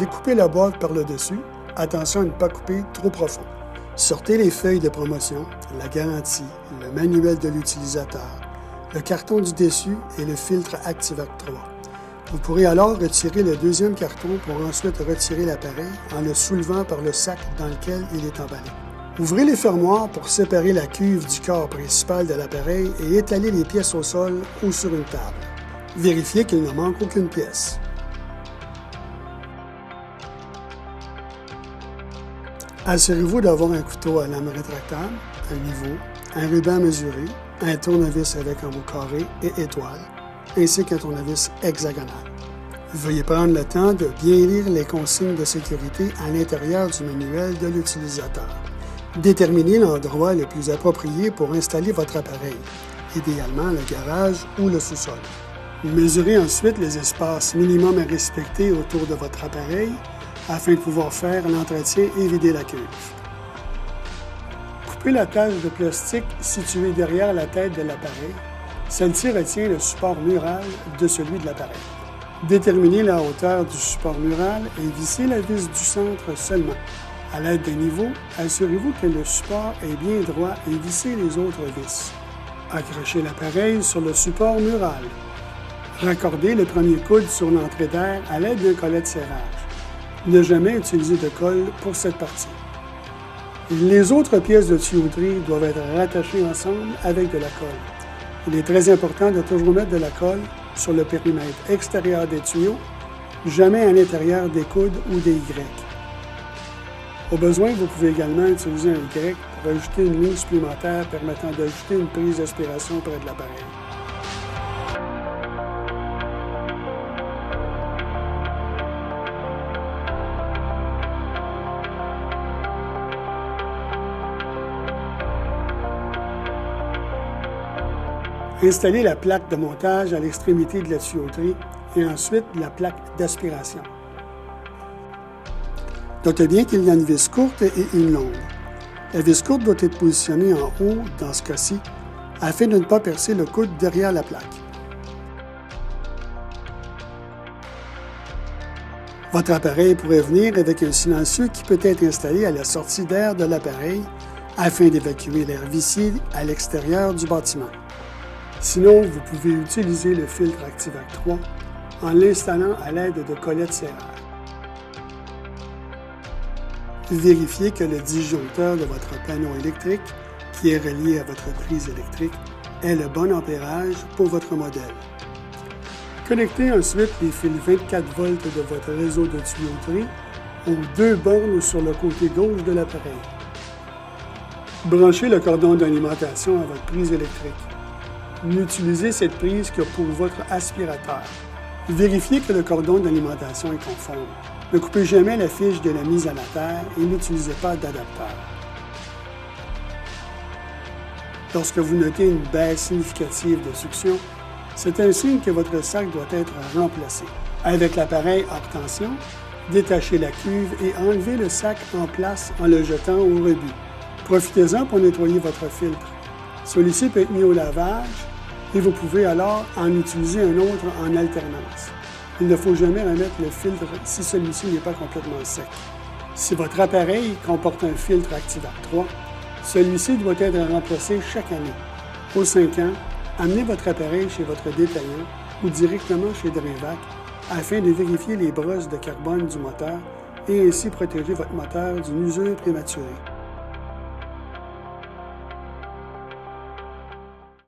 découpez la boîte par le dessus. Attention à ne pas couper trop profond. Sortez les feuilles de promotion, la garantie, le manuel de l'utilisateur, le carton du déçu et le filtre Activac 3. Vous pourrez alors retirer le deuxième carton pour ensuite retirer l'appareil en le soulevant par le sac dans lequel il est emballé. Ouvrez les fermoirs pour séparer la cuve du corps principal de l'appareil et étaler les pièces au sol ou sur une table. Vérifiez qu'il ne manque aucune pièce. Assurez-vous d'avoir un couteau à lame rétractable, un niveau, un ruban mesuré, un tournevis avec embout carré et étoile, ainsi qu'un tournevis hexagonal. Veuillez prendre le temps de bien lire les consignes de sécurité à l'intérieur du manuel de l'utilisateur. Déterminez l'endroit le plus approprié pour installer votre appareil, idéalement le garage ou le sous-sol. Mesurez ensuite les espaces minimums à respecter autour de votre appareil afin de pouvoir faire l'entretien et vider la cuve. Coupez la tâche de plastique située derrière la tête de l'appareil. Celle-ci retient le support mural de celui de l'appareil. Déterminez la hauteur du support mural et vissez la vis du centre seulement. À l'aide d'un niveau, assurez-vous que le support est bien droit et vissez les autres vis. Accrochez l'appareil sur le support mural. Raccordez le premier coude sur l'entrée d'air à l'aide d'un collet de serrage. Ne jamais utiliser de colle pour cette partie. Les autres pièces de tuyauterie doivent être rattachées ensemble avec de la colle. Il est très important de toujours mettre de la colle sur le périmètre extérieur des tuyaux, jamais à l'intérieur des coudes ou des Y. Au besoin, vous pouvez également utiliser un Y pour ajouter une ligne supplémentaire permettant d'ajouter une prise d'aspiration près de l'appareil. Installez la plaque de montage à l'extrémité de la tuyauterie et ensuite la plaque d'aspiration. Notez bien qu'il y a une vis courte et une longue. La vis courte doit être positionnée en haut, dans ce cas-ci, afin de ne pas percer le coude derrière la plaque. Votre appareil pourrait venir avec un silencieux qui peut être installé à la sortie d'air de l'appareil afin d'évacuer l'air vicié à l'extérieur du bâtiment. Sinon, vous pouvez utiliser le filtre Activac 3 en l'installant à l'aide de collets de serrage. Vérifiez que le disjoncteur de votre panneau électrique, qui est relié à votre prise électrique, ait le bon ampérage pour votre modèle. Connectez ensuite les fils 24 volts de votre réseau de tuyauterie aux deux bornes sur le côté gauche de l'appareil. Branchez le cordon d'alimentation à votre prise électrique. Utilisez cette prise que pour votre aspirateur. Vérifiez que le cordon d'alimentation est conforme. Ne coupez jamais la fiche de la mise à la terre et n'utilisez pas d'adapteur. Lorsque vous notez une baisse significative de succion, c'est un signe que votre sac doit être remplacé. Avec l'appareil hors tension, détachez la cuve et enlevez le sac en place en le jetant au rebut. Profitez-en pour nettoyer votre filtre. Celui-ci peut être mis au lavage et vous pouvez alors en utiliser un autre en alternance. Il ne faut jamais remettre le filtre si celui-ci n'est pas complètement sec. Si votre appareil comporte un filtre Activac 3, celui-ci doit être remplacé chaque année. Aux 5 ans, amenez votre appareil chez votre détaillant ou directement chez Drinvac afin de vérifier les brosses de carbone du moteur et ainsi protéger votre moteur d'une usure prématurée.